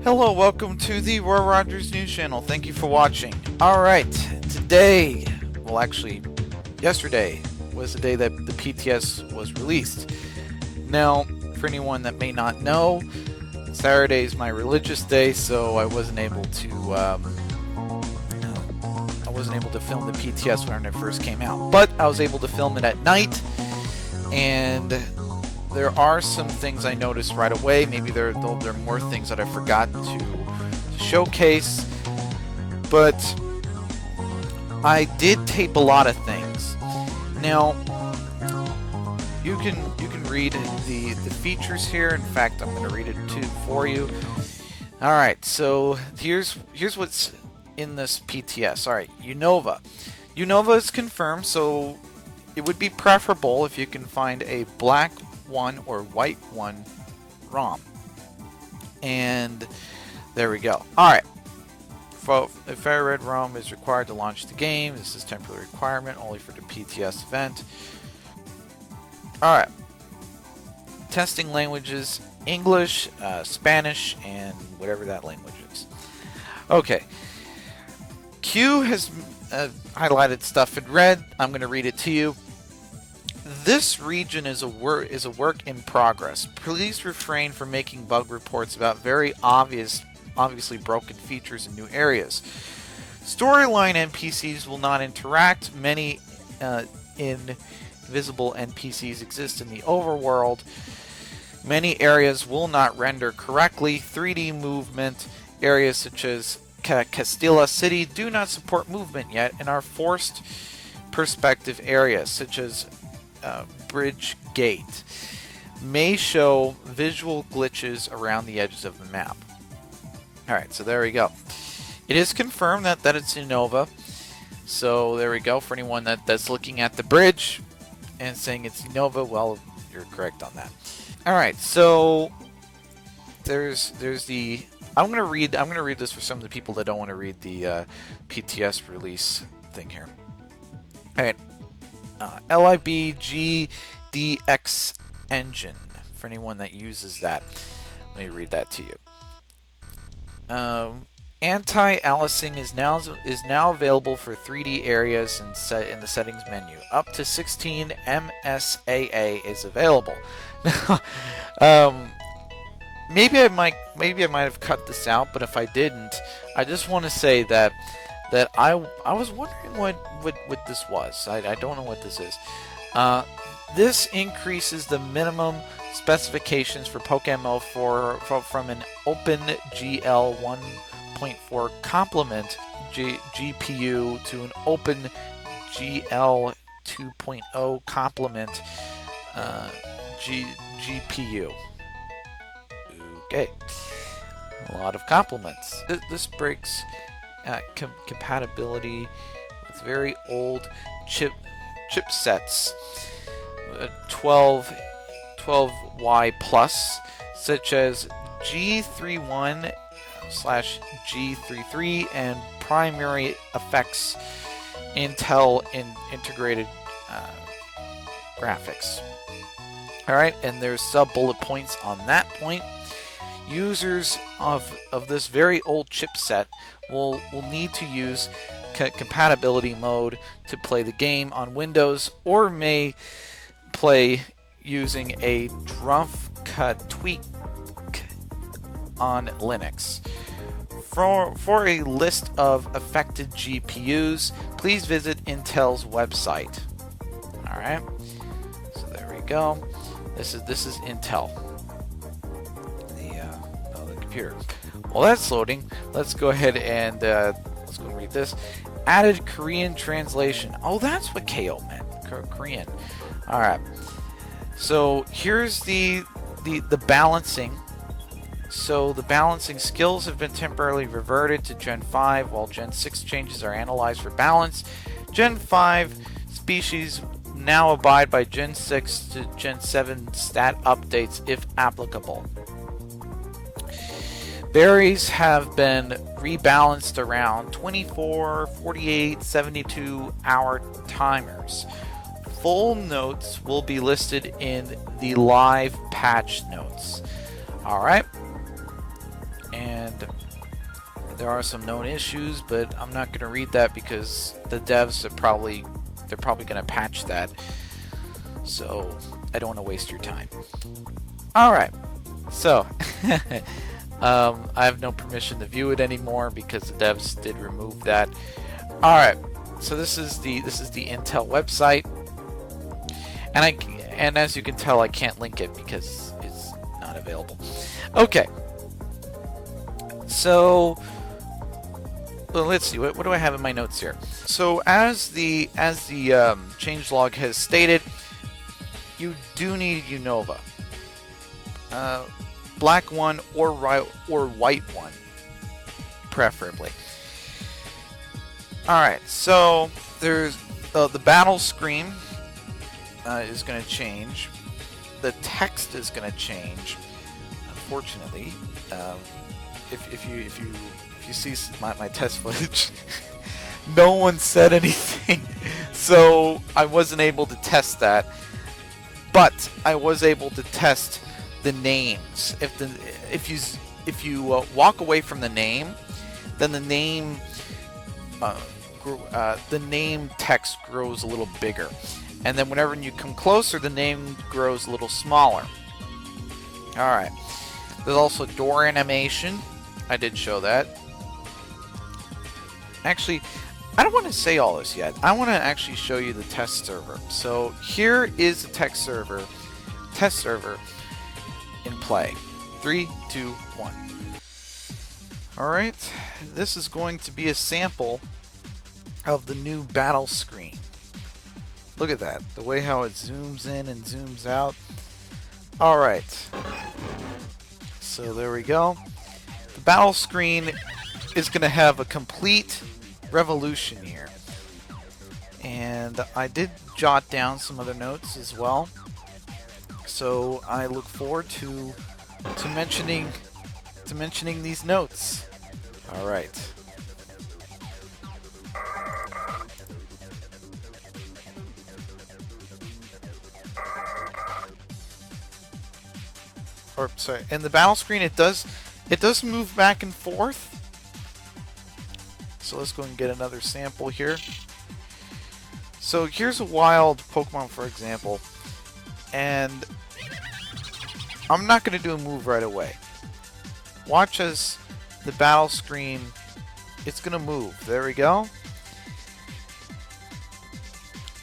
Hello, welcome to the Roy Rogers News Channel. Thank you for watching. Alright, today, well actually, yesterday was the day that the PTS was released. Now, for anyone that may not know, Saturday is my religious day, so I wasn't able to film the PTS when it first came out. But I was able to film it at night, and there are some things I noticed right away. Maybe there are more things that I forgot to showcase, but I did tape a lot of things. Now, you can read the features here. In fact, I'm going to read it too for you. All right, so here's what's in this PTS. All right, Unova. Unova is confirmed, so it would be preferable if you can find a black one or white one ROM. And there we go. Alright. A fair red ROM is required to launch the game. This is temporary requirement only for the PTS event. Alright. Testing languages: English, Spanish, and whatever that language is. Okay. Q has highlighted stuff in red. I'm going to read it to you. This region is a work in progress. Please refrain from making bug reports about very obviously broken features in new areas. Storyline NPCs will not interact. Many invisible NPCs exist in the overworld. Many areas will not render correctly. 3D movement areas such as Castilla City do not support movement yet and are forced perspective areas such as Bridge Gate may show visual glitches around the edges of the map. Alright, so there we go. It is confirmed that it's Unova. So there we go. For anyone that's looking at the bridge and saying it's Unova, well, you're correct on that. Alright, so there's the I'm gonna read this for some of the people that don't want to read the PTS release thing here. Alright. LIBGDX engine, for anyone that uses that. Let me read that to you. Anti-aliasing is now available for 3D areas in the settings menu. Up to 16 MSAA is available. Maybe I might have cut this out, but if I didn't, I just want to say that I was wondering what this was. I don't know what this is. This increases the minimum specifications for PokeMMO from an OpenGL 1.4 complement GPU to an OpenGL 2.0 complement GPU. Okay, a lot of compliments. This breaks compatibility with very old chipsets, 12Y plus, such as G31/G33 and primary effects Intel integrated graphics. Alright, and there's sub-bullet points on that point. Users of this very old chipset will need to use compatibility mode to play the game on Windows, or may play using a rough cut tweak on Linux. For a list of affected GPUs, please visit Intel's website. Alright, so there we go. This is Intel. The computer. While that's loading, let's go ahead and let's go read this. Added Korean translation. Oh, that's what KO meant. Korean. Alright. So here's the balancing. So the balancing skills have been temporarily reverted to Gen 5, while Gen 6 changes are analyzed for balance. Gen 5 species now abide by Gen 6 to Gen 7 stat updates if applicable. Berries have been rebalanced around 24, 48, 72 hour timers. Full notes will be listed in the live patch notes. Alright. And and there are some known issues, but I'm not going to read that because the devs they're probably going to patch that, so I don't want to waste your time. Alright, so I have no permission to view it anymore because the devs did remove that. Alright, so this is the Intel website, and as you can tell, I can't link it because it's not available. Okay, so well, let's see, what do I have in my notes here? So as the changelog has stated, you do need Unova, black one or white one, preferably. All right, so there's the battle screen is going to change. The text is going to change. Unfortunately, if you see my test footage, no one said anything, so I wasn't able to test that. But I was able to test the names. If you walk away from the name, then the name text grows a little bigger, and then whenever you come closer, the name grows a little smaller. All right. There's also door animation. I did show that. Actually, I don't want to say all this yet. I want to actually show you the test server. So here is the test server in play. 3, 2, 1. Alright, this is going to be a sample of the new battle screen. Look at that, the way how it zooms in and zooms out. Alright, so there we go. The battle screen is going to have a complete revolution here, and I did jot down some other notes as well, so I look forward to mentioning these notes. All right. Or sorry, in the battle screen it does move back and forth. So let's go and get another sample here. So here's a wild Pokemon, for example, and I'm not going to do a move right away. Watch as the battle screen, it's going to move. There we go.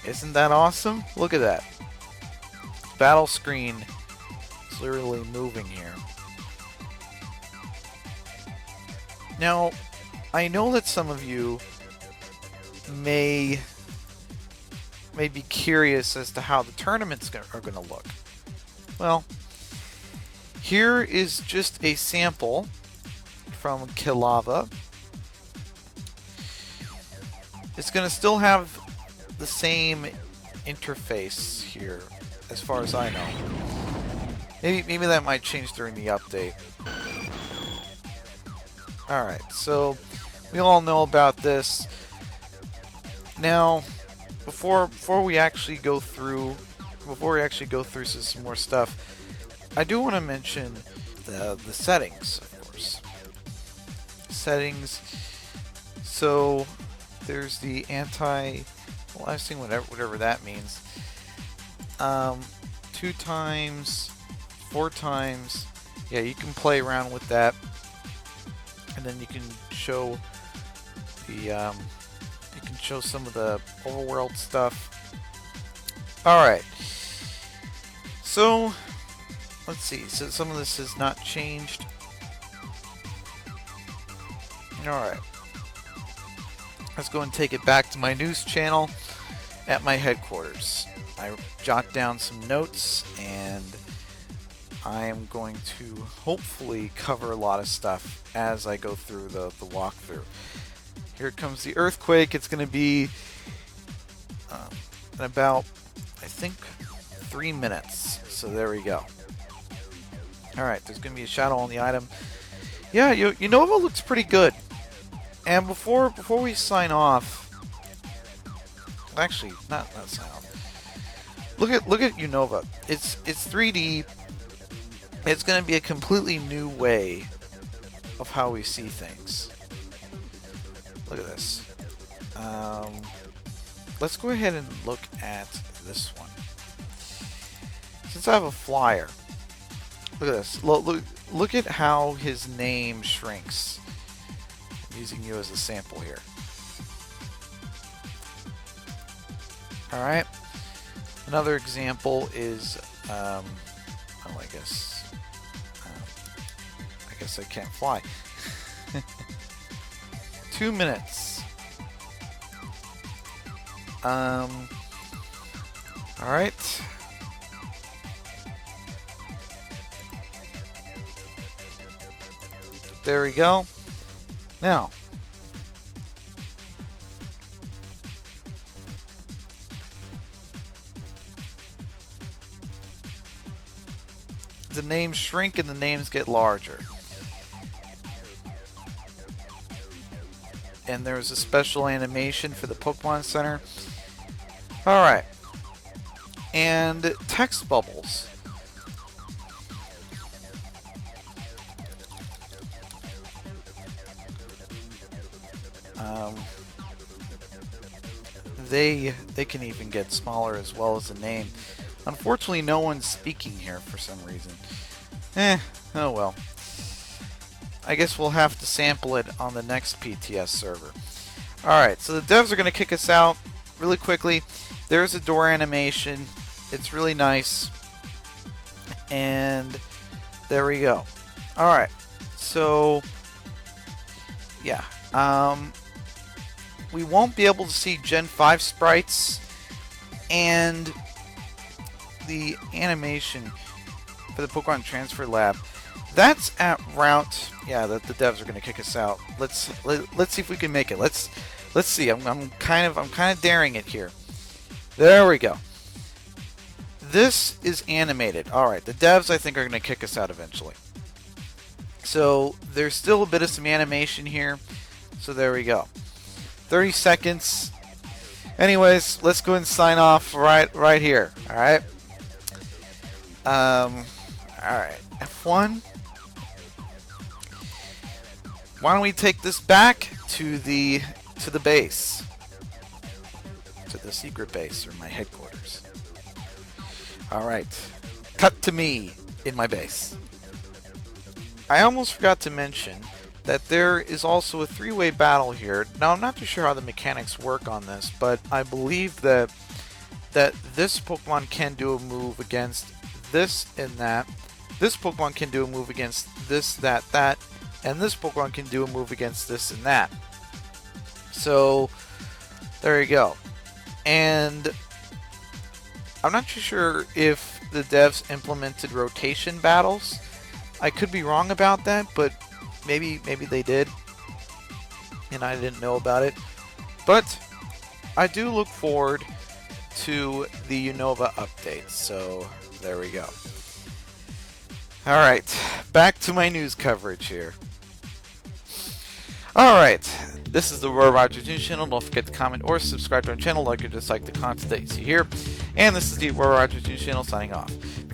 Isn't that awesome? Look at that. Battle screen is literally moving here. Now, I know that some of you may be curious as to how the tournaments are going to look. Well, here is just a sample from Kilava. It's going to still have the same interface here, as far as I know. Maybe that might change during the update. Alright, so we all know about this. Now, before we actually go through some more stuff, I do want to mention the settings, of course. Settings. So there's the anti-aliasing, whatever that means. 2 times, 4 times. Yeah, you can play around with that. And then you can show the some of the overworld stuff. Alright. So let's see. So some of this has not changed. Alright. Let's go and take it back to my news channel at my headquarters. I jot down some notes, and I am going to hopefully cover a lot of stuff as I go through the walkthrough. Here comes the earthquake. It's going to be in about, I think, 3 minutes. So there we go. Alright, there's going to be a shadow on the item. Yeah, Unova looks pretty good. And before we sign off, actually, not sign off. Look at Unova. It's 3D. It's going to be a completely new way of how we see things. Look at this. Let's go ahead and look at this one. Since I have a flyer, look at this. Look at how his name shrinks. I'm using you as a sample here. Alright. Another example is, I guess I can't fly. 2 minutes. Alright. There we go. Now, the names shrink and the names get larger. And there's a special animation for the Pokemon Center. Alright. And text bubbles. They can even get smaller as well as the name. Unfortunately, no one's speaking here for some reason. Oh well. I guess we'll have to sample it on the next PTS server. Alright, so the devs are going to kick us out really quickly. There's a door animation. It's really nice. And there we go. Alright, so yeah. We won't be able to see Gen 5 sprites, and the animation for the Pokemon Transfer Lab, that's at route. Yeah, the devs are going to kick us out. Let's see if we can make it. Let's see. I'm kind of daring it here. There we go. This is animated. All right, the devs I think are going to kick us out eventually. So there's still a bit of some animation here. So there we go. 30 seconds. Anyways, let's go and sign off right here. All right. All right. F1. Why don't we take this back to the base, to the secret base, or my headquarters. All right. Cut to me in my base. I almost forgot to mention that there is also a three-way battle here. Now, I'm not too sure how the mechanics work on this, but I believe that this Pokemon can do a move against this and that. This Pokemon can do a move against this, that, and this Pokemon can do a move against this and that. So, there you go. And I'm not too sure if the devs implemented rotation battles. I could be wrong about that, but maybe they did, and I didn't know about it. But I do look forward to the Unova updates, so there we go. Alright, back to my news coverage here. Alright, this is the Roy Rogers News Channel. Don't forget to comment or subscribe to our channel, like or dislike the content that you see here. And this is the Roy Rogers News Channel signing off.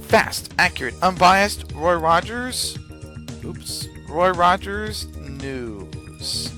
Fast, accurate, unbiased, Roy Rogers News.